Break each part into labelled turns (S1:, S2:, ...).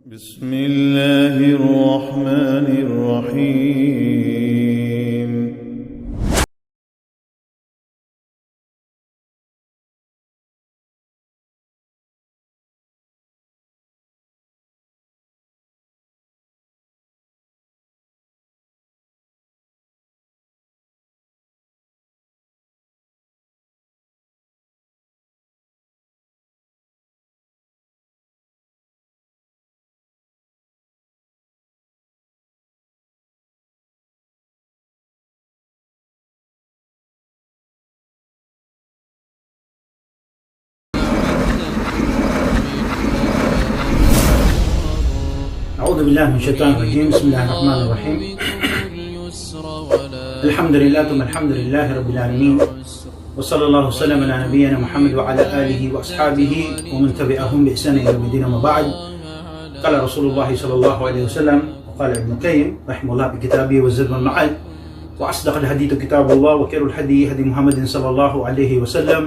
S1: بسم الله الرحمن الرحيم.
S2: أعوذ بالله من الشيطان الرجيم. بسم الله الرحمن الرحيم. الحمد لله ثم الحمد لله رب العالمين، وصلى الله وسلم على نبينا محمد وعلى آله وأصحابه ومن تبعهم بإحسان إلى يوم الدين. أما بعد، قال رسول الله صلى الله عليه وسلم وقال ابن القيم رحمه الله في كتابه والزاد والمعاد: وأصدق الحديث كتاب الله وخير الهدي هدي محمد صلى الله عليه وسلم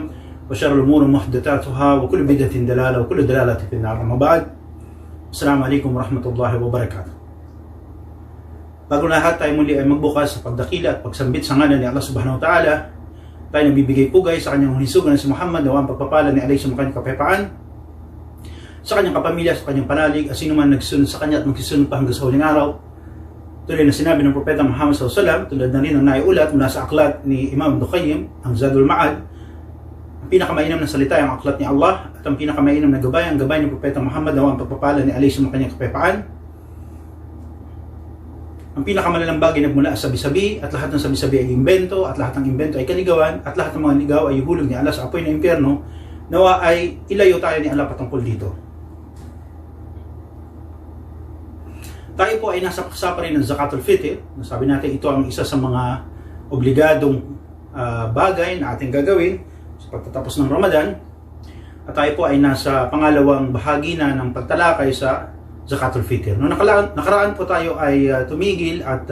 S2: وشر الأمور محدثاتها وكل بدعة دلالة وكل دلالة في النار. أما بعد, Assalamualaikum warahmatullahi wabarakatuh. Bago lahat, tayo muli ay magbukas sa pagdakila at pagsambit sa ngalan ni Allah subhanahu wa ta'ala. Tayo nagbibigay pugay sa kanyang hisugan na si Muhammad, nawang pagpapala ni alayhi sa kanyang kapayapaan, sa kanyang kapamilya, sa kanyang panalig, at sino man nagsunod sa kanya at magsisunod pa hanggang sa huling araw. Tulad na sinabi ng Propeta Muhammad SAW, tulad na rin ang naiulat mula sa aklat ni Imam Ibn Qayyim, ang Zadul Ma'ad, ang pinakamainam na salita ay ang aklat ni Allah, at ang pinakamainam na gabay ang gabay ni Propeta Muhammad, na ang pagpapala ni alayhi sa kanyang kapayapaan. Ang pinakamalalang bagay nagmula sa sabi-sabi, at lahat ng sabi-sabi ay imbento, at lahat ng imbento ay kaligawan, at lahat ng mga ligaw ay ihulog ni Allah sa apoy na impyerno. Nawa ay ilayo tayo ni Allah patungkol dito. Tayo po ay nasa paksa pa rin ng Zakatul Fitr. Sabi natin ito ang isa sa mga obligadong bagay na ating gagawin sa pagtatapos ng Ramadan. At tayo po ay nasa pangalawang bahagi na ng pagtalakay sa Zakatul Fitr. Noong nakaraan po tayo ay tumigil at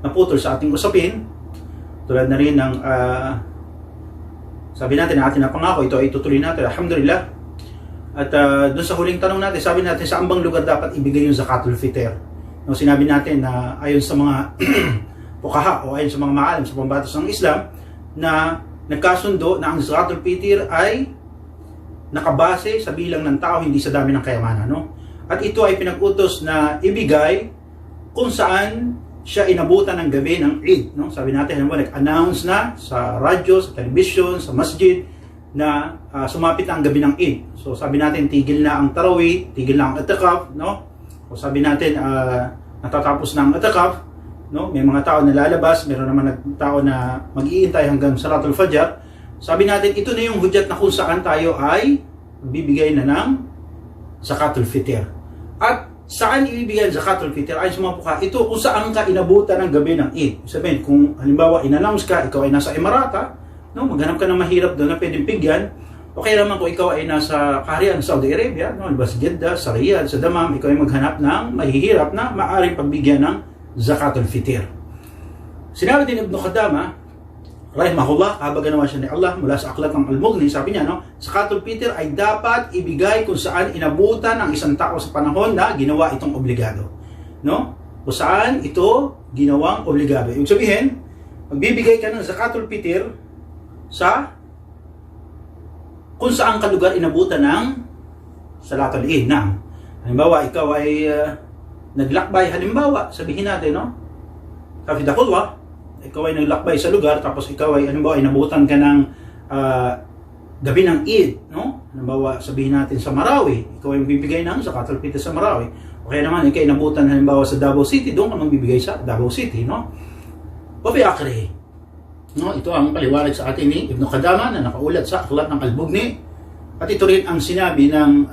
S2: naputol sa ating usapin. Tulad na rin ng sabi natin na ating napangako, ito ay tutuloy natin, alhamdulillah. At doon sa huling tanong natin, sabi natin sa ambang lugar dapat ibigay yung Zakatul Fitr. No, sinabi natin na ayon sa mga pukaha o ayon sa mga maalam sa pambatos ng Islam na nagkasundo na ang Zakatul Fitr ay nakabase sa bilang ng tao, hindi sa dami ng kayamanan. No? At ito ay pinag-utos na ibigay kung saan siya inabutan ng gabi ng Eid. No? Sabi natin, nag-announce na sa radyo, sa television, sa masjid, na sumapit na ang gabi ng Eid. So sabi natin, tigil na ang tarawih, tigil na ang itikaf. No? O sabi natin, natatapos na ang itikaf. No? May mga tao na lalabas, meron naman tao na mag-iintay hanggang Salatul Fajr. Sabi natin, ito na yung hudyat na kung saan tayo ay bibigay na ng Zakatul Fitr. At saan ibibigay ang Zakatul Fitr? Ayon sa mga puka, ito kung saan ka inabutan ng gabi ng Eid. Sabihin, kung halimbawa in-announce ka, ikaw ay nasa Emirata, no? Maghanap ka ng mahirap doon na pwedeng bigyan. O kaya naman kung ikaw ay nasa kaharian, Saudi Arabia, no? Sa Jeddah, sa Riyadh, sa Dammam, ikaw ay maghanap ng mahihirap na maaaring pagbigyan ng Zakatul Fitr. Sinabi din Ibn Qudamah rahimahullah, habang ganawa siya ni Allah mula sa aklat ng Al-Mughni, sabi niya, no, Zakatul Fitr ay dapat ibigay kung saan inabutan ng isang tao sa panahon na ginawa itong obligado. No? Kung saan ito ginawang obligado. Ibig sabihin, magbibigay ka ng Zakatul Fitr sa kung saan ka lugar inabutan ng Salatul Eid. Na halimbawa, ikaw ay naglakbay, halimbawa, sabihin natin, no? Hafidakullah, ikaw ay naglakbay sa lugar, tapos ikaw ay, halimbawa, inabutan ka ng gabi ng Eid, no? Halimbawa, sabihin natin sa Marawi, ikaw ay magbibigay ng Zakatul Fitr sa Marawi. O kaya naman, ikaw ay inabutan, halimbawa, sa Davao City, doon ka magbibigay sa Davao City, no? O biakri, no? Ito ang paliwanag sa atin ni Ibn Qudamah na nakaulat sa aklat ng Al-Mughni. At ito rin ang sinabi ng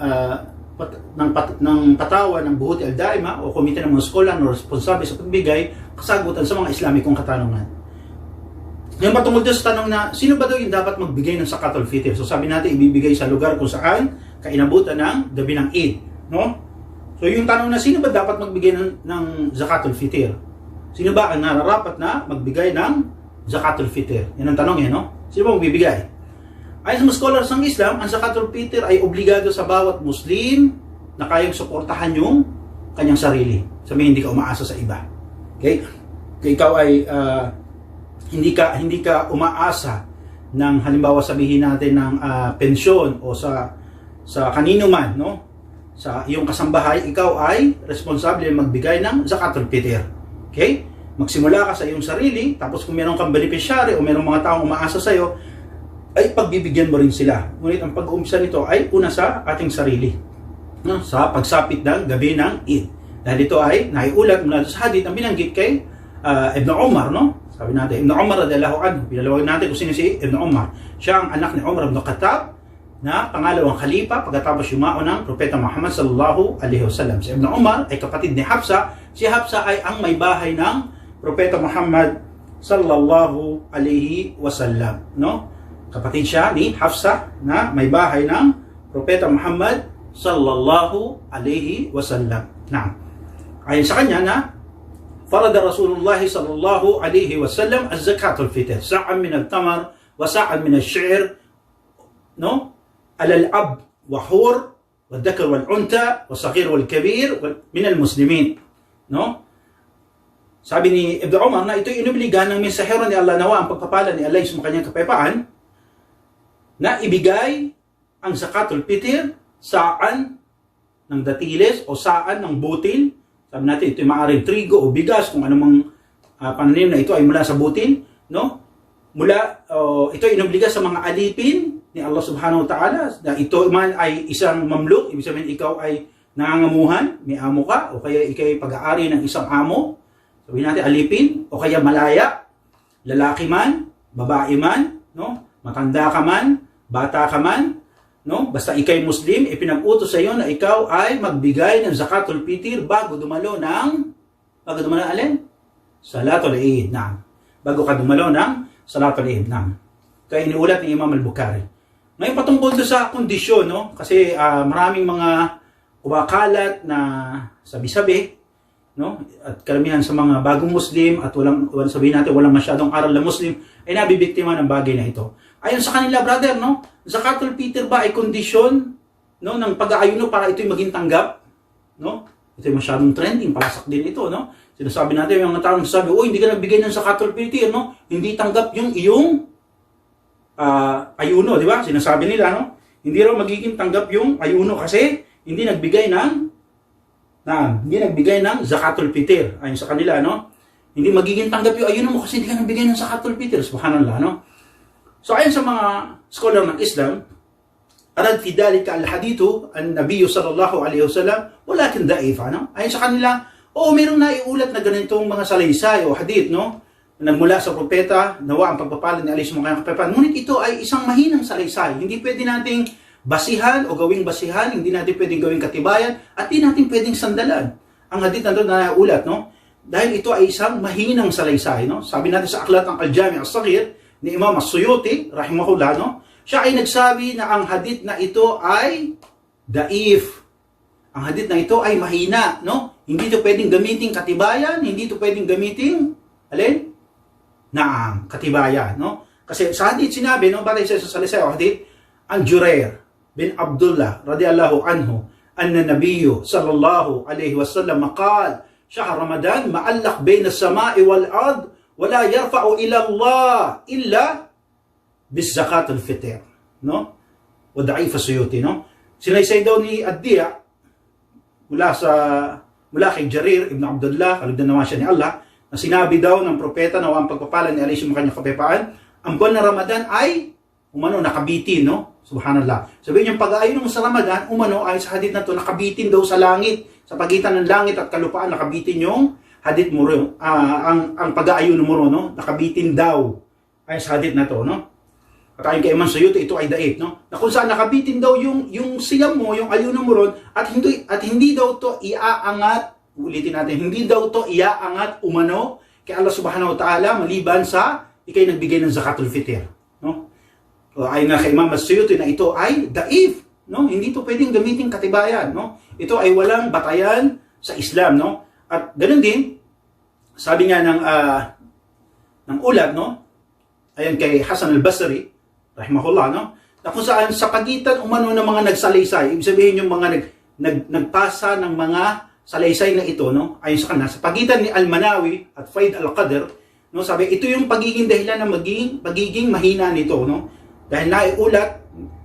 S2: patawa ng Buhuti Al-Daima o komite ng mga skolar na responsable sa pagbigay kasagutan sa mga Islamikong katanungan. Ngayon patungkol doon sa tanong na sino ba daw yung dapat magbigay ng Zakatul Fitr? So sabi natin, ibibigay sa lugar kung saan kainabutan ng gabi ng Eid, no? So yung tanong na sino ba dapat magbigay ng Zakatul Fitr? Sino ba ang nararapat na magbigay ng Zakatul Fitr? Yan ang tanong, no? Sino ba magbibigay? Ayon sa mga scholars ng Islam, ang Zakatul Fitr ay obligado sa bawat Muslim na kayang suportahan yung kanyang sarili. Sabihin, hindi ka umaasa sa iba. Okay? Kaya ikaw ay hindi ka umaasa ng halimbawa sabihin natin ng pensyon o sa kanino man, no? Sa iyong kasambahay, ikaw ay responsable magbigay ng zakatul fitr. Okay? Magsimula ka sa iyong sarili, tapos kung meron kang beneficiary o merong mga taong umaasa sa iyo, ay pagbibigyan mo rin sila. Ngunit ang pag-uumpisa nito ay una sa ating sarili, no? Sa pagsapit ng gabi ng Eid. Dahil ito ay naiulat mula sa hadith na binanggit kay Ibn Umar, no? Sabi natin, Ibn Umar radhiyallahu anhu, pinalawag natin kung sino si Ibn Umar. Siya ang anak ni Umar ibn Khattab, na pangalawang khalifa pagkatapos yumao ng Propeta Muhammad sallallahu alaihi wasallam. Si Ibn Umar ay kapatid ni Hafsa. Si Hafsa ay ang may bahay ng Propeta Muhammad sallallahu alaihi wasallam, no? Kapatid siya ni Hafsa na may bahay ng Propeta Muhammad sallallahu alaihi wasallam. Naam. Ayon sa kanya na farada Rasulullah sallallahu alaihi wasallam az-zakatul fitr, sa'an min al-tamar wa sa'an min al-shi'r, no? على الأب وحور والذكر والأنثى والصغير والكبير من المسلمين, no? Sabi ni Ibn Umar na ito'y inubligan ng mensahero ni Allah, nawa ang pagpapala ni Allah sa kanyang kapayapaan, na ibigay ang zakatul fitr saan ng datiles o saan ng butil. Sabi natin ito'y maaaring trigo o bigas, kung anumang pananim na ito ay mula sa butil, no? Ito ay inubliga sa mga alipin ni Allah subhanahu wa ta'ala, na ito man ay isang mamluk, ibig sabihin ikaw ay nangangamuhan, may amo ka, o kaya ikaw ay pag-aari ng isang amo, sabihin natin alipin, o kaya malaya, lalaki man, babae man, no? Matanda ka man, bata ka man, no? Basta ikaw ay Muslim, ipinag-utos sa iyo na ikaw ay magbigay ng zakatul fitr bago dumalo alin? Salatul Eid, naam. Bago ka dumalo ng Salatul Eid, naam. Kaya iniulat ni Imam al-Bukhari. Ngayon patungkol doon sa kondisyon, no? Kasi maraming mga kumakalat na sabi-sabi, no? At karamihan sa mga bagong Muslim at sabihin natin walang masyadong aral na Muslim ay nabibiktima ng bagay na ito. Ayon sa kanila, brother, no? Zakatul fitr ba ay kondisyon, no, ng pag-aayuno para ito'y maging tanggap, no? Ito'y masyadong trending, palasak din ito, no? Sinasabi natin yung mga taong sabi, hindi ka nagbigay ng zakatul fitr, no? Hindi tanggap yung iyong ayuno, di ba? Sinasabi nila, no? Hindi raw magiging tanggap yung ayuno kasi hindi nagbigay ng zakatul fitr. Ayon sa kanila, no? Hindi magiging tanggap yung ayuno mo kasi hindi ka nagbigay ng zakatul fitr. Subhanallah, no? So ayon sa mga scholar ng Islam, arad fi dalika al-hadithu an-nabiy sallallahu alaihi wasallam walakin da'if, no? Ayon sa kanila, mayroong naiulat na ganitong mga salaysay o hadith, no? Nagmula sa propeta, nawa ang pagpapala ni Allah sa mga kapayapaan. Ngunit ito ay isang mahinang salaysay. Hindi pwede nating basihan o gawing basihan, hindi natin pwedeng gawing katibayan, at hindi natin pwedeng sandalan ang hadith na doon na ulat, no? Dahil ito ay isang mahinang salaysay, no? Sabi natin sa aklat ng Al-Jami' As-Saghir ni Imam As-Suyuti, rahimahullah, no? Siya ay nagsabi na ang hadith na ito ay daif. Ang hadith na ito ay mahina, no? Hindi ito pwedeng gamitin katibayan, hindi ito pwedeng gamitin, alin? Naam, katibayan, no? Kasi sa hadith sinabi, no, batay sa salaysay o hadith, ang Jurair bin Abdullah radiyallahu anhu, anna nabiyyu sallallahu alayhi wasallam qala, shahr Ramadan ma'allaq bayna as-sama'i wal ard wa la yarfa'u ila Allah illa bis zakatul fitr, no? Wa da'if as-Suyuti, no? Sinaysay daw ni Ad-Diya mula kay Jarir ibn Abdullah, kalugdan naman siya ni Allah, na sinabi daw ng propeta na ang pagpapala ni Allah sa kanyang kapayapaan, ang buwan ng Ramadan ay nakabitin, no? Subhanallah. Sabihin yung pag-aayon mo sa Ramadan, ay sa hadith na to, nakabitin daw sa langit, sa pagitan ng langit at kalupaan, nakabitin yung hadith mo rin, ang pag-aayon mo rin, no? Nakabitin daw, ay sa hadith na to, no? At ayon kay Imam Suyuti, ito ay daif, no? Na kung saan nakabitin daw yung siyam mo, yung ayuno mo ron, at hindi daw to iaangat, ulitin natin, hindi daw to iaangat umano kay Allah subhanahu wa ta'ala maliban sa ikay nagbigay ng zakatul fitr, no? Ayon nga kay Imam As-Suyuti na ito ay daif, no? Hindi to pwedeng gamitin katibayan, no? Ito ay walang batayan sa Islam, no? At ganun din, sabi nga ng ulat, no? Ayon kay Hasan al-Basri rahimahullah, no? Na kung saan sa pagitan umano ng mga nagsalaysay, ibig sabihin yung mga nagpasa ng mga salaysay na ito, no? Ayon sa kanila, sa pagitan ni Al-Manawi at Faid Al-Qadr, no? Sabi, ito yung pagiging dahilan ng pagiging mahina nito, no? Dahil naiulat,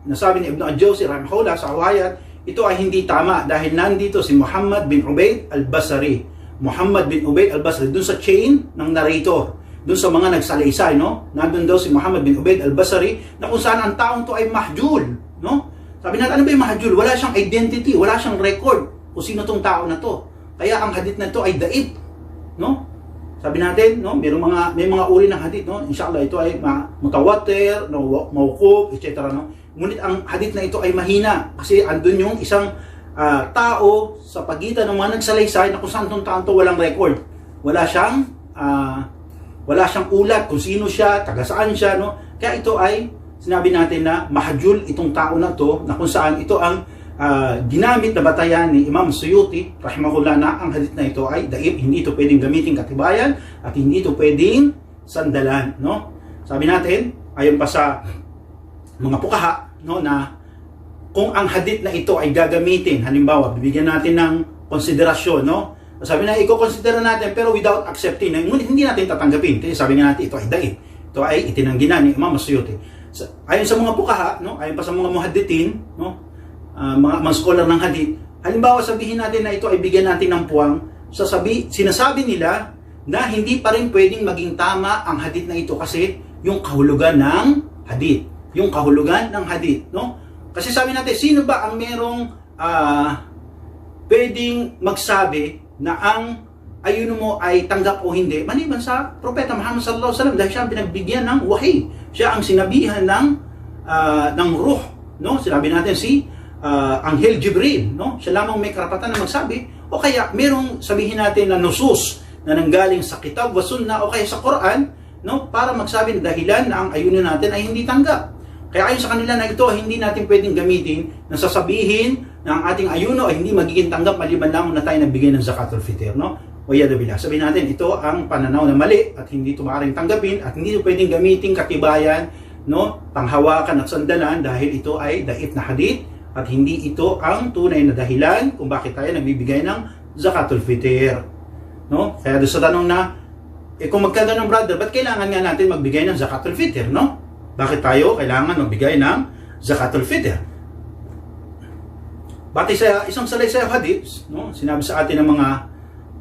S2: nasabi ni Ibn al-Jawzi rahimahullah sa awayat, ito ay hindi tama dahil nandito si Muhammad bin Ubaid al-Basri. Muhammad bin Ubaid al-Basri, dun sa chain ng narrator, dun sa mga nagsalaysay, no? Nandun daw si Muhammad bin Ubaid al-Basri na kung saan ang taong to ay mahjul, no? Sabi natin, ano ba yung mahjul? Wala siyang identity, wala siyang record kung sino tong tao na to. Kaya ang hadith na to ay daif, no? Sabi natin, no, may mga uri ng hadith, no? Inshallah ito ay mutawatir, no, mawquf, etc., no? Ngunit ang hadith na ito ay mahina kasi andun yung isang tao sa pagitan ng mga nagsalaysay na kung saan tong taong to walang record. Wala siyang ulat kung sino siya, taga saan siya, no? Kaya ito ay sinabi natin na mahjul itong tao na to, na kung saan ito ang ginamit na batayan ni Imam Suyuti rahimahullah na ang hadith na ito ay daif, hindi ito pwedeng gamitin katibayan at hindi ito pwedeng sandalan, no? Sabi natin, ayon pa sa mga pukaha, no, na kung ang hadith na ito ay gagamitin, halimbawa, bibigyan natin ng konsiderasyon, no? Sabi na, i-consider natin pero without accepting, ngunit hindi natin tatanggapin. Kasi sabi nga natin, ito ay daif. Ito ay itinanggi na ni Imam Suyuti. Ayon sa mga pukaha, no, ayon pa sa mga muhadditin, no, mga scholar ng hadith, halimbawa sabihin natin na ito ay bigyan natin ng puwang, sinasabi nila na hindi pa rin pwedeng maging tama ang hadith na ito kasi yung kahulugan ng hadith. Yung kahulugan ng hadith, no? Kasi sabi natin, sino ba ang merong pwedeng magsabi na ang ayuno mo ay tanggap o hindi, maliban sa Propeta Muhammad sallallahu alaihi wasallam, dahil siya ang pinagbigyan ng wahi. Siya ang sinabihan ng ruh, no? Sinabi natin si Anghel Jibril, no? Siya lamang may karapatan na magsabi, o kaya merong sabihin natin na nusus na nanggaling sa kitab wa sunna o kaya sa Quran, no? Para magsabi ng dahilan na ang ayuno natin ay hindi tanggap. Kaya ayon sa kanila na ito, hindi natin pwedeng gamitin na sasabihin na ang ating ayuno ay hindi magiging tanggap maliban lamang na tayo nagbigay ng zakatul fitr, no? O yada billah. Sabihin natin, ito ang pananaw na mali at hindi ito maaaring tanggapin at hindi ito pwedeng gamitin katibayan, no? Panghawakan at sandalan dahil ito ay daif na hadith at hindi ito ang tunay na dahilan kung bakit tayo nagbibigay ng zakatul fitr, no? Kaya doon sa tanong na, kung magkano ng brother, ba't kailangan nga natin magbigay ng zakatul fitr, no? Bakit tayo kailangan magbigay ng zakatul fitr? Batay sa isang salaysay hadith, no? Sinabi sa atin ng mga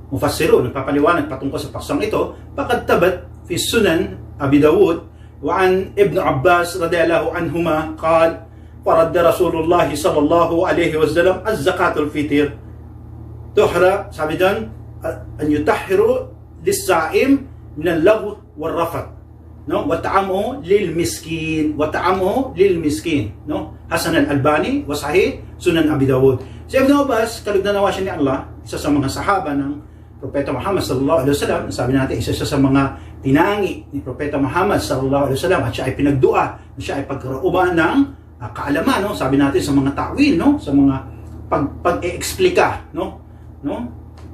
S2: mufassirun, nagpapaliwanag patungkol sa paksang ito, faqad tabat fi sunan Abi Dawud wa an Ibn Abbas radhiyallahu anhuma qala فرد رسول الله صلى الله عليه وسلم الزكاة الفطر تحرى سابدا أن يطهر للصائم من اللغو والرفث no وطعامه للمسكين no Hasan al-Albani wa sahih Sunan Abi Dawud. Si Ibn Abbas, kalugdan-nawa siya ni Allah, isa sa mga sahaba ng Propeta Muhammad sallallahu alaihi wasallam, sabi natin isa sa mga tinangi ni Propeta Muhammad sallallahu alaihi wasallam at siya ay pinagdua, siya ay pagkarauban ng kaalaman, no? Sabi natin sa mga ta'wil, no? Sa mga pag-e-explika, no?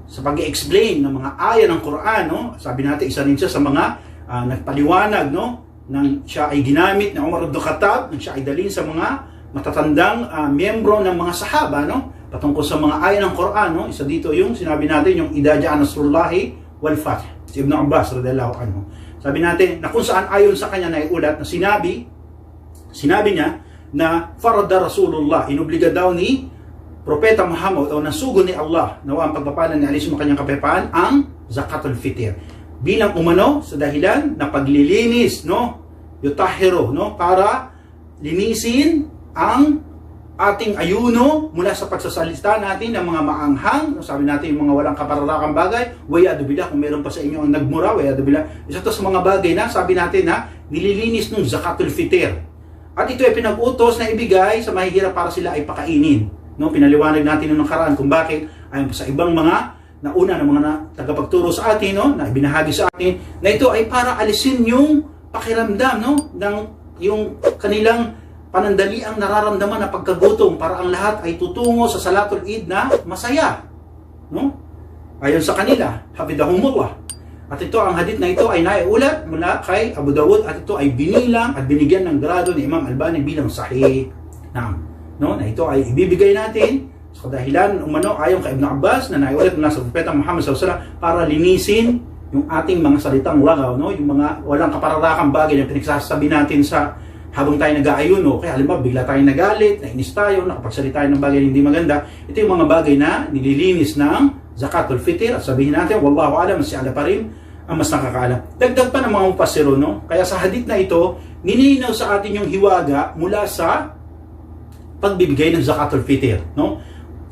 S2: Sa pag-e-explain ng mga aya ng Quran, no? Sabi natin isa rin siya sa mga nagpaliwanag, no? Nang siya ay ginamit ng Umar ibn Khattab, nang siya ay dalhin sa mga matatandang miyembro ng mga sahaba, no? Patungkol sa mga aya ng Quran, no? Isa dito yung sinabi natin yung idha ja'a nasrullahi wal fath. Si Ibn Abbas radhiyallahu anhu. Sabi natin na kung saan ayon sa kanya na iulat na sinabi niya na farada Rasulullah, inubliga daw ni Propeta Muhammad o nasugo ni Allah nawa ang pagpapala ni alis mo kanyang kapayapaan ang zakatul fitr bilang umano sa dahilan na paglilinis, no, yutahhiru, no, para linisin ang ating ayuno mula sa pagsasalita natin ng mga maanghang, no, sabi natin yung mga walang kapararakang bagay, wayadu billah, kung meron pa sa inyo ang nagmura, wayadu billah, isa to sa mga bagay na sabi natin na nililinis ng zakatul fitr. At ito ay pinag-utos na ibigay sa mahihirap para sila ay pakainin. No, pinaliwanag natin noong nakaraan kung bakit ayon sa ibang mga nauna ng mga tagapagturo sa atin, no, na ibinahagi sa atin na ito ay para alisin yung pakiramdam, no, ng yung kanilang panandaliang nararamdaman na pagkagutom para ang lahat ay tutungo sa Salatul Eid na masaya, no? Ayon sa kanila, hafidhahumullah. At ito, ang hadith na ito ay naiulat mula kay Abu Dawud at ito ay binilang at binigyan ng grado ni Imam Albani bilang sahih. No, na ito ay ibibigay natin sa Sa kadahilan, umano, ayon kay Ibn Abbas na naiulat mula sa Propeta Muhammad SAW para linisin yung ating mga salitang lagaw, no? Yung mga walang kapararakang bagay na pinagsasabi natin sa habang tayo nag-aayuno. Kaya halimbawa, bigla tayong nagalit, nainis tayo, nakapagsalita tayo ng bagay na hindi maganda. Ito yung mga bagay na nililinis ng Zakatul Fitr. At sabihin natin, wallahu alam, si Allah pa rin ang mas nakakaalam. Dagdag pa ng mga mufassirun, no? Kaya sa hadith na ito, nilinaw sa atin yung hiwaga mula sa pagbibigay ng Zakatul Fitr, no?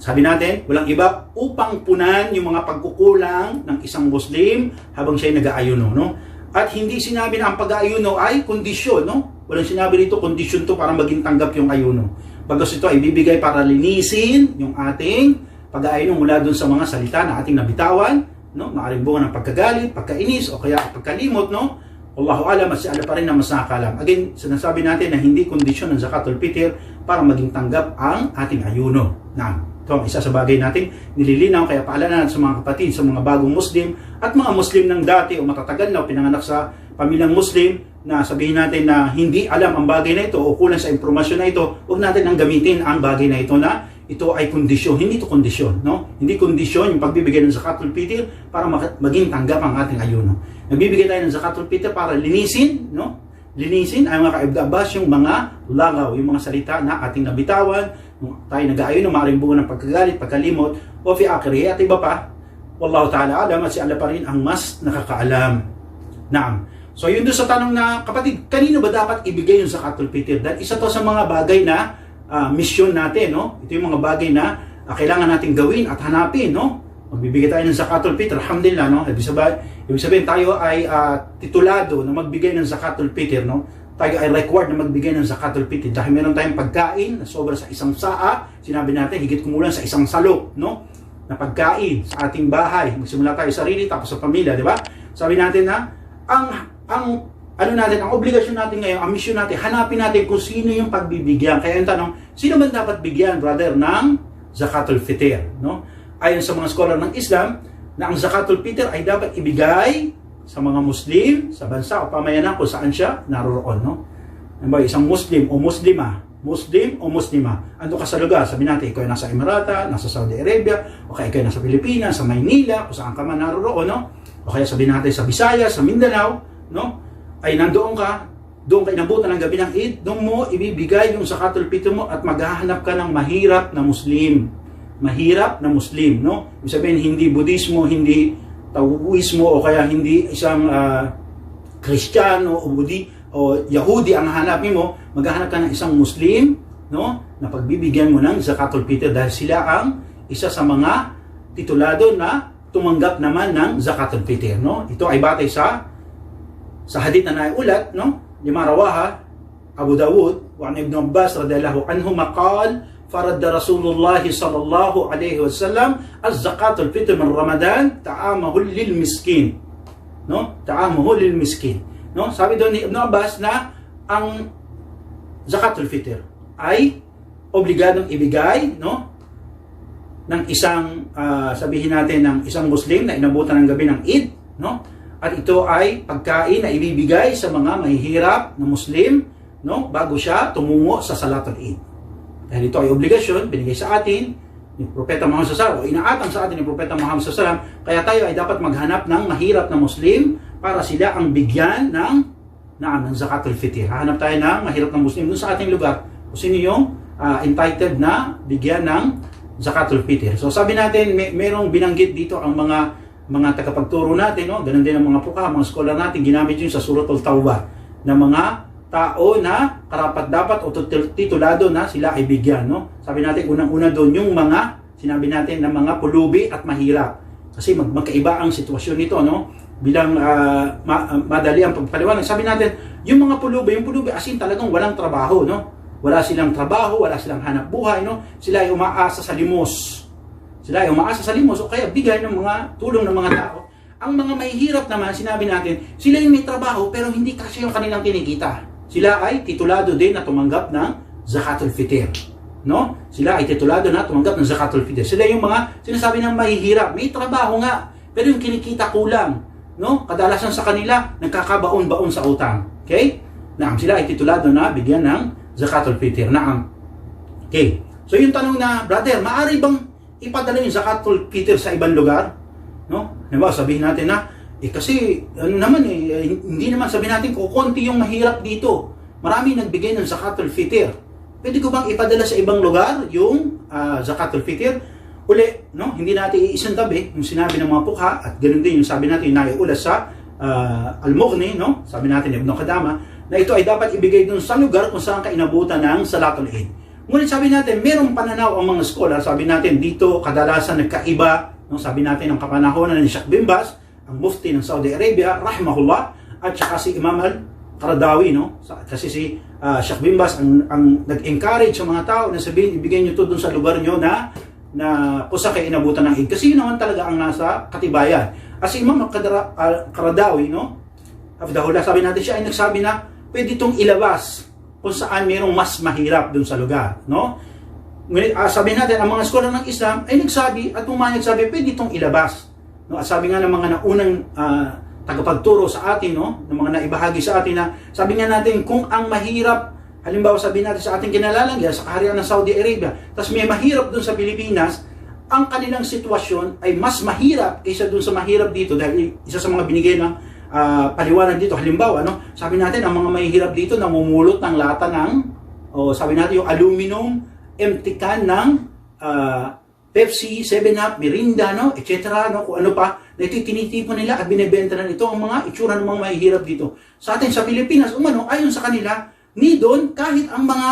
S2: Sabi natin, walang iba upang punan yung mga pagkukulang ng isang Muslim habang siya nag-aayuno, no? At hindi sinabi na ang pag-aayuno ay kondisyon, no? Walang sinabi dito kondisyon to para maging tanggap yung ayuno. Bagkus ito ay bibigay para linisin yung ating pag-aayuno mula dun sa mga salita na ating nabitawan, no? Maaaring bunga ng pagkagalit, pagkainis o kaya pagkalimot, no? Allahu alam, at si Allah pa rin na mas nakakalam. Again, sinasabi natin na hindi kondisyon ng Zakatul Fitr para maging tanggap ang ating ayuno. Ito ang isa sa bagay natin nililinaw, kaya paalala natin sa mga kapatid, sa mga bagong Muslim at mga Muslim ng dati o matatagal na o pinanganak sa pamilyang Muslim na sabihin natin na hindi alam ang bagay na ito o kulang sa impormasyon na ito, huwag natin ang gamitin ang bagay na ito na ito ay kondisyon. Hindi ito kondisyon, no? Hindi kondisyon yung pagbibigay ng Zakatul Fitr para maging tanggap ang ating ayuno. Nagbibigay tayo ng Zakatul Fitr para linisin, no? Linisin ay mga ka-Ibn Abbas yung mga lagaw, yung mga salita na ating nabitawan, tayo nag-aayuno, maaaring bunga ng pagkagalit, pagkalimot, o fi akhirih at iba pa. Wallahu ta'ala alam, at si Allah pa rin ang mas nakakaalam. Naam. So yun doon sa tanong na, kapatid, kanino ba dapat ibigay yung Zakatul Fitr? Dahil isa to sa mga bagay na mission natin, no? Ito yung mga bagay na kailangan natin gawin at hanapin, no? Magbibigay tayo ng Zakatul Fitr, alhamdulillah, no? Ibig sabihin tayo ay titulado na magbigay ng Zakatul Fitr, no? Tayo ay required na magbigay ng Zakatul Fitr dahil meron tayong pagkain na sobra sa isang saa, sinabi natin higit kumulang sa isang salok, no? Na pagkain sa ating bahay, magsimula tayo sa sarili tapos sa pamilya, di ba? Sabi natin na ang obligasyon natin ngayon, ang mission natin, hanapin natin kung sino yung pagbibigyan. Kaya yung tanong, sino man dapat bigyan, brother, ng Zakatul Fitr, no? Ayon sa mga scholar ng Islam, na ang Zakatul Fitr ay dapat ibigay sa mga Muslim, sa bansa o pamayanan kung saan siya naroroon, no? Isang Muslim o Muslima, Muslim o Muslima, ando ka sa lugar, sabi natin, ikaw ay nasa Emirata, nasa Saudi Arabia, o kaya ikaw ay nasa Pilipinas, sa Maynila, kung saan ka man naroroon, no? O kaya sabi natin sa Visayas, sa Mindanao, no? Ay nandoon ka, doon ka inabutan ng gabi ng Eid, doon mo ibibigay yung Zakatul Fitr mo at maghahanap ka ng mahirap na Muslim. Mahirap na Muslim, no? Ibig sabihin, hindi Budismo, hindi Taoismo, o kaya hindi isang Kristiyano o Yahudi ang hanapin mo, maghahanap ka ng isang Muslim, no? Na pagbibigyan mo ng Zakatul Fitr dahil sila ang isa sa mga titulado na tumanggap naman ng Zakatul Fitr, no? Ito ay batay sa hadith na naiulat, no? Lima rawaha Abu Dawud wa Ibn Abbas radhiyallahu anhu maqal farad Rasulullah sallallahu alaihi wasallam az-zakatul fitr min Ramadan ta'amahu lil miskin, no? Ta'amahu lil miskin, no? Sabi doon ni Ibn Abbas na ang Zakatul Fitr ay obligadong ibigay, no? Ng isang sabihin natin ng isang Muslim na inabutan ng gabi ng Eid, no? At ito ay pagkain na ibibigay sa mga mahihirap na Muslim, no? Bago siya tumungo sa Salatul Eid. Dahil ito ay obligasyon binigay sa atin ni Propeta Muhammad SAW, o inaatang sa atin ni Propeta Muhammad SAW, kaya tayo ay dapat maghanap ng mahirap na Muslim para sila ang bigyan ng Zakatul Fitr. Hahanap tayo ng mahirap na Muslim doon sa ating lugar kung sino yung entitled na bigyan ng Zakatul Fitr. So sabi natin, merong binanggit dito ang mga tagapagturo natin, no? Ganun din ang mga puka, mga scholar natin, ginamit yun sa Suratul Tawbah na mga tao na karapat-dapat o titulado na sila ay bigyan, no? Sabi natin, unang-una doon yung mga, sinabi natin na mga pulubi at mahirap. Kasi magkaiba ang sitwasyon nito, no? Bilang madali ang pagpaliwanag. Sabi natin, yung mga pulubi asin talagang walang trabaho, no? Wala silang trabaho, wala silang hanap buhay, no? Sila ay umaasa sa limos. O kaya bigay ng mga tulong ng mga tao. Ang mga mahihirap naman, sinabi natin, sila yung may trabaho pero hindi kasi yung kanilang kinikita. Sila ay titulado din na tumanggap ng Zakatul Fitr, no? Sila ay titulado na tumanggap ng Zakatul Fitr. Sila yung mga sinasabi ng mahihirap, may trabaho nga, pero yung kinikita kulang, no? Kadalasan sa kanila nagkakabaon-baon sa utang. Okay? Naam, sila ay titulado na bigyan ng Zakatul Fitr. Naam. Okay. So yung tanong na, brother, maaari bang ipadala yung zakatul fitr sa ibang lugar? No? Diba? Sabihin natin na, kasi ano naman hindi naman sabihin natin kukunti yung mahirap dito. Marami nagbigay ng zakatul fitr. Pwede ko bang ipadala sa ibang lugar yung zakatul fitr? Uli, no? Hindi natin iisantabi yung sinabi ng mga pukha at ganoon din yung sabi natin na naiulat sa Al-Mughni, no? Sabi natin Ibn Qudama na ito ay dapat ibigay dun sa lugar kung saan ka inabutan ng Salatul Eid. Ngunit sabi natin, merong pananaw ang mga scholar. Sabi natin dito kadalasan nagkaiba, no? Sabi natin ang kapanahonan ni Sheikh bin Baz, ang mufti ng Saudi Arabia, rahimahullah, at saka si Imam Al-Qaradawi, no? Kasi si Sheikh bin Baz ang nag-encourage sa mga tao na sabihin, ibigay nyo to dun sa lugar nyo na pusa kayo inabutan ng Eid. Kasi yun naman talaga ang nasa katibayan. As Imam Al-Qaradawi, no? Hafidahullah, sabi natin siya ay nagsabi na pwede itong ilabas kung saan mayroong mas mahirap dun sa lugar, no? Ngunit sabi natin, ang mga scholar ng Islam ay nagsabi at mga nagsabi pwede itong ilabas. No? At sabi nga ng mga naunang tagapagturo sa atin, no? Ng mga naibahagi sa atin na sabi nga natin kung ang mahirap, halimbawa sabihin natin sa ating kinalalagyan sa kaharian ng Saudi Arabia, tapos may mahirap dun sa Pilipinas, ang kanilang sitwasyon ay mas mahirap kaysa dun sa mahirap dito dahil isa sa mga binigay ng paliwanag dito, halimbawa, no? Sabi natin, ang mga mahirap dito namumulot ng lata ng, sabi natin yung aluminum, empty can ng Pepsi, 7-Up, Mirinda, no? Etc. No? Kung ano pa, na ito tinitipon nila at binibenta na ito ang mga itsura ng mga mahihirap dito. Sa atin sa Pilipinas, ayon sa kanila, ni doon, kahit ang mga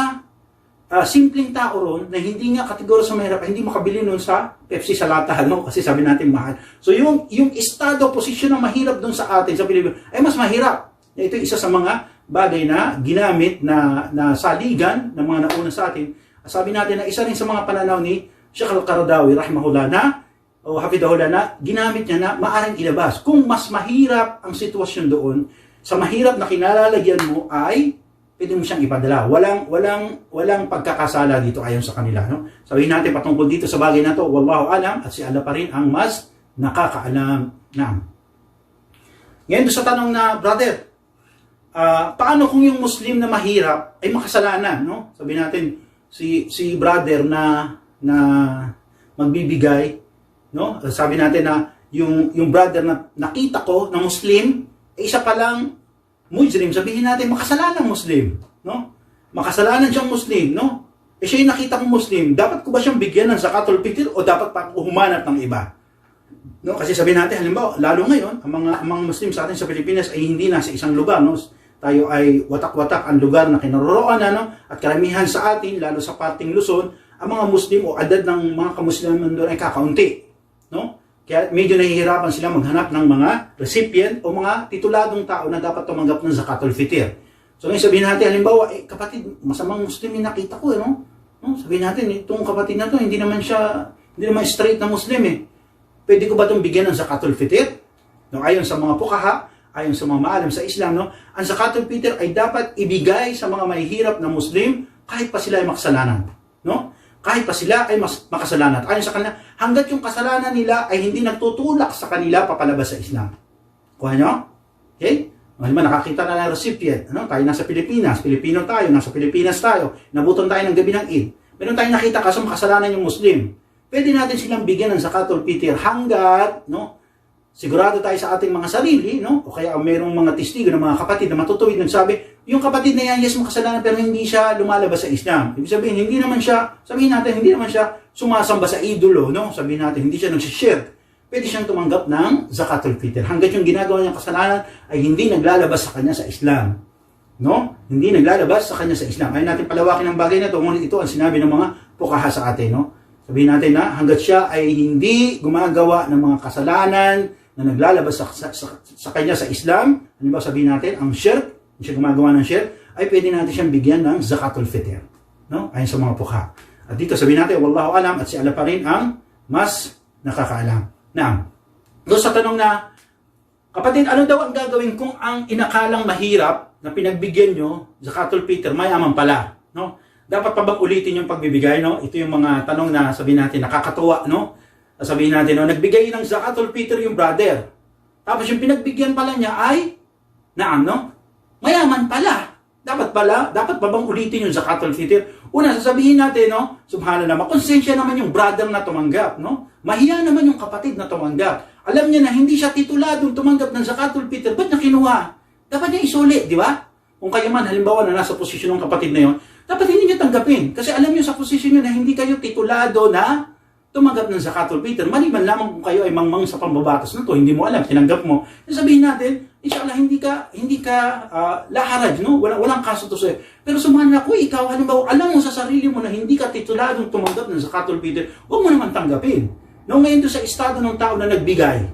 S2: simpleng tao ron na hindi nga kategorya sa mahirap, hindi makabili nun sa Pepsi sa lata, no? Kasi sabi natin mahal. So yung estado, posisyon ng mahirap doon sa atin, sa Pilipinas, ay mas mahirap. Ito isa sa mga bagay na ginamit na saligan ng mga nauna sa atin. Sabi natin na isa rin sa mga pananaw ni Sheikh Al-Qaradawi, rahimahullah, hafidahullah, na ginamit niya na maaring ilabas. Kung mas mahirap ang sitwasyon doon, sa mahirap na kinalalagyan mo ay pwede mo siyang ipadala. Walang pagkakasala dito ayon sa kanila. No? Sabihin natin patungkol dito sa bagay na to, wallahu alam, at si Allah pa rin ang mas nakakaalam. Ngayon sa tanong na, brother, paano kung yung Muslim na mahirap ay makasalanan? No? Sabihin natin, si brother na magbibigay, no? Sabi natin na yung brother na nakita ko na Muslim, isa pa lang Muslim, sabihin natin, makasalanan Muslim, no? Makasalanan siyang Muslim, no? Siya yung nakita kong Muslim, dapat ko ba siyang bigyan ng zakatul fitr o dapat pa humanap ng iba? No? Kasi sabihin natin, halimbawa, lalo ngayon, ang mga Muslim sa atin sa Pilipinas ay hindi nasa isang lugar, no? Tayo ay watak-watak ang lugar na kinaroroonan, no? At karamihan sa atin, lalo sa parting Luzon, ang mga Muslim o edad ng mga kamusliman doon ay kakaunti, no? Kaya medyo nahihirapan sila maghanap ng mga recipient o mga tituladong tao na dapat tumanggap ng zakatul fitr. So ngayon sabihin natin, halimbawa, kapatid, masamang Muslim yung nakita ko, no? Sabihin natin, itong kapatid na to, hindi naman straight na Muslim, eh. Pwede ko ba itong bigyan ng zakatul fitr? No, ayon sa mga pukaha, ayon sa mga maalam sa Islam, no? Ang zakatul fitr ay dapat ibigay sa mga mahihirap na Muslim kahit pa sila ay makasalanan, no? Kahit pa sila ay makasalanan. Ayon sa kanila, hanggat yung kasalanan nila ay hindi nagtutulak sa kanila papalabas sa Islam. Kuha nyo? Okay? Halimbawa, nakakita na ng recipient. Ano? Tayo nasa Pilipinas, Pilipino tayo, nasa Pilipinas tayo, nabuton tayo ng gabi ng Eid. Meron tayong nakita kaso makasalanan yung Muslim. Pwede natin silang bigyan ng zakatul fitr hanggat, no? Sigurado tayo sa ating mga sarili, no? O kaya mayroong mga testigo ng mga kapatid na matutuwid nagsabi, yung kapatid na yan, yes, makasalanan pero hindi siya lumalabas sa Islam. Ibig sabihin, sabihin natin, hindi naman siya sumasamba sa idolo, no? Sabihin natin, hindi siya nagsishirk. Pwede siyang tumanggap ng zakatul fitr. Hanggat yung ginagawa niyang kasalanan ay hindi naglalabas sa kanya sa Islam. No? Hindi naglalabas sa kanya sa Islam. Ayaw natin palawakin ang bagay na ito, ngunit ito ang sinabi ng mga pukaha sa atin, no? Sabihin natin na hanggat siya ay hindi gumagawa ng mga kasalanan na naglalabas sa kanya sa Islam, halimbawa sabihin natin, ang shirk, hindi siya gumagawa ng shirk, ay pwede natin siyang bigyan ng zakatul fitr. No? Ayon sa mga pukha. At dito sabihin natin, wallahu alam, at si Allah pa rin ang mas nakakaalam. Doon sa tanong na, kapatid, ano daw ang gagawin kung ang inakalang mahirap na pinagbigyan nyo, zakatul fitr, mayaman pala? No? Dapat pa bang ulitin yung pagbibigay? No? Ito yung mga tanong na sabihin natin, nakakatuwa, no? Sabihin natin, no, nagbigay ng zakatul fitr yung brother. Tapos yung pinagbigyan pala niya ay, no? Mayaman pala. Dapat ba bang ulitin yung zakatul fitr? Una, sasabihin natin, no? Subhanallah, makonsensya naman yung brother na tumanggap, no? Mahiya naman yung kapatid na tumanggap. Alam niya na hindi siya tituladong tumanggap ng zakatul fitr. Ba't niya kinuha? Dapat niya isuli, di ba? Kung kayo man, halimbawa na nasa posisyon ng kapatid na yon, dapat hindi niya tanggapin. Kasi alam niyo sa posisyon niyo na hindi kayo titulado na tumanggap ng zakatul fitr. Maliban lamang kung kayo ay mangmang sa pambabatas na to, hindi mo alam, tinanggap mo. Sabihin natin, inshallah, hindi ka laharaj, no? Walang kaso to sa'yo. Pero subhanallah, kung ikaw, halimbawa, alam mo sa sarili mo na hindi ka tituladong tumanggap ng zakatul fitr, huwag mo naman tanggapin. No, ngayon doon sa estado ng tao na nagbigay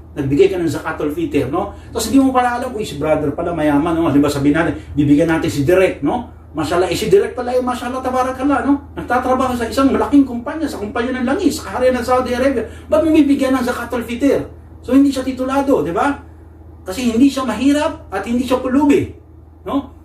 S2: ka ng zakatul fitr, no? Tapos hindi mo pala alam, si brother pala mayaman, no? Halimbawa sabihin natin, bibigyan natin si Direk, no? Mashallah, si Direk pala, mashallah, tabarakallah, no? Nagtatrabaho sa isang malaking kumpanya, sa kumpanya ng langis, sa kaharian ng Saudi Arabia. Ba't mo bibigyan ng zakatul fitr? So hindi siya titulado, di ba? Kasi hindi siya mahirap at hindi siya pulubi, no?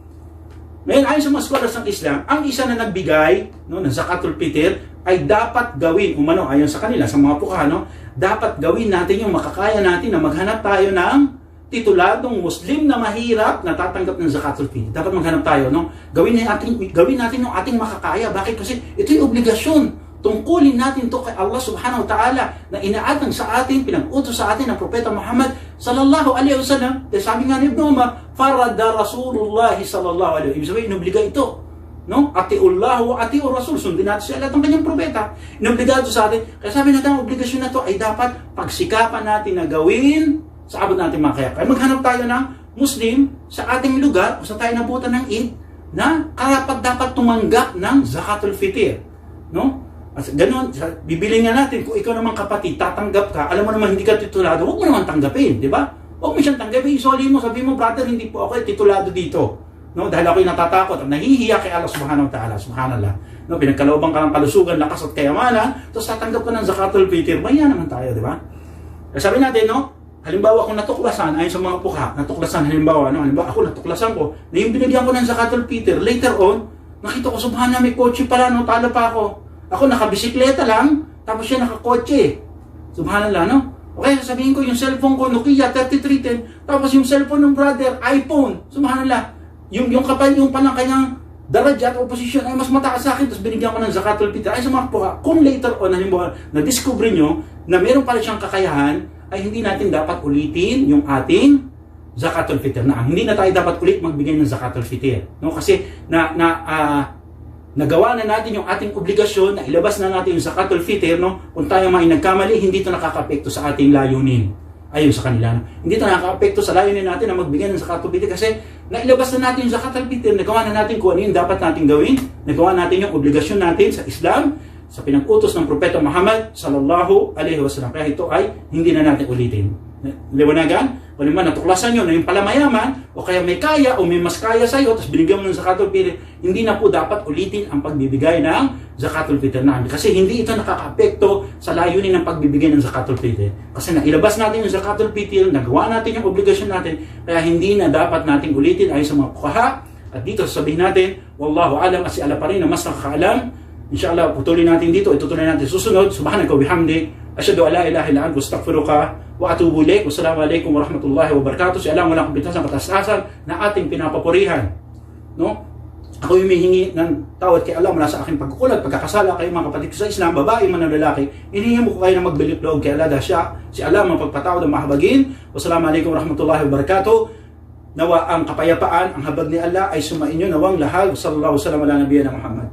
S2: Ngayon, ayon sa mga scholars ng Islam, ang isa na nagbigay, no, ng zakatul fitr ay dapat gawin, ayon sa kanila, sa mga pukha, no, dapat gawin natin yung makakaya natin na maghanap tayo ng tituladong Muslim na mahirap na tatanggap ng zakatul fitr. Dapat maghanap tayo, no? Gawin natin yung ating makakaya. Bakit? Kasi ito yung obligasyon. Tungkulin natin to kay Allah subhanahu wa ta'ala na inaatang sa atin, pinag-utos sa atin ng Propeta Muhammad sallallahu alaihi wasallam. Dahil sabi nga ni Ibn Umar, farada Rasulullah sallallahu alaihi wasallam. Ibig sabihin, inobliga ito. No? Atiullah wa atiur Rasul. Sundin natin siya lahat ng kanyang propeta. Inobliga ito sa atin. Kaya sabi natin, ang obligasyon na to ay dapat pagsikapan natin na gawin sa abot natin mga kaya. Kaya maghanap tayo ng Muslim sa ating lugar kung saan tayo nabutan ng Eid na karapat dapat tumanggap ng zakatul fitr. No? At ganun, bibili nga natin, kung ikaw naman kapatid, tatanggap ka, alam mo naman hindi ka titulado, huwag mo naman tanggapin, di ba? Huwag mo siyang tanggapin, isoli mo, sabi mo, brother, hindi po ako titulado dito. No? Dahil ako'y natatakot at nahihiya kay Allah subhanahu wa ta'ala, subhanallah. No? Pinagkalooban ka ng kalusugan, lakas at kayamanan, tapos tatanggap ka ng zakatul fitr, maya naman tayo, di ba? Sabi natin, no? Halimbawa kung natuklasan, ayon sa mga pukha, natuklasan, halimbawa ako natuklasan ko, na yung binigyan ko ng zakatul fitr, later on, nakita ko, subhanallah, may kotse pala, no? Talo pa ako. Ako nakabisikleta lang, tapos siya nakakotse. Subhanallah, no? Okay, sasabihin ko, yung cellphone ko, Nokia 3310, tapos yung cellphone ng brother, iPhone. Subhanallah. Yung palang kanyang darajat o posisyon ay mas mataas sa akin, tapos binigyan ko ng zakatul fitr. Ay sa mga puha, kung later on, halimbawa, na-discover nyo na meron pala siyang kakayahan, ay hindi natin dapat ulitin yung ating zakatul fitr. Hindi na tayo dapat ulit magbigay ng zakatul fitr. No? Kasi nagawa na natin yung ating obligasyon na ilabas na natin yung zakatul fitr, no? Kung tayo may nagkamali, hindi ito nakaka-apekto sa ating layunin. Ayon sa kanila, no? Hindi ito nakaka-apekto sa layunin natin na magbigay ng zakatul fitr kasi nailabas na natin yung zakatul fitr, nagawa na natin kung ano yung dapat natin gawin, nagawa natin yung obligasyon natin sa Islam, sa pinag-utos ng Propeta Muhammad sallallahu alaihi wasallam. Kaya ito ay hindi na natin ulitin. Liwanagan, kung naman natuklasan nyo na yung pala mayaman, o kaya may kaya o may mas kaya sa iyo, tapos binigyan mo ng zakatul fitr, hindi na po dapat ulitin ang pagbibigay ng zakatul fitr namin. Kasi hindi ito nakaka-apekto sa layunin ng pagbibigay ng zakatul fitr. Kasi nailabas natin yung zakatul fitr, nagawa natin yung obligasyon natin, kaya hindi na dapat nating ulitin ayon sa mga fuqaha. At dito sasabihin natin, wallahu alam, kasi Allah pa rin na mas nakakaalam. Inshallah, putulin natin dito, itutuloy natin susunod. Subhanaka wa bihamdik, asyhadu an la ilaha illa anta, astaghfiruka wa atubu ilaik. Wassalamualaikum warahmatullahi wabarakatuh. Si Allah walang kabitasan, kataas-tasan na ating pinapapurihan. No? Ako yung humihingi ng tawad kay Allah mula sa aking pagkukulat, pagkakasala, kayo mga kapatid ko sa Islam, babae man o lalaki, hinihingi mo ko kayo na magbilip loob kay Allah dahil si Allah mapagpatawad ang mahabagin. Wassalamualaikum warahmatullahi wabarakatuh. Nawa ang kapayapaan, ang habag ni Allah ay sumainyo nawang lahal. Sallallahu alaihi wasallam ala nabiyana Muhammad.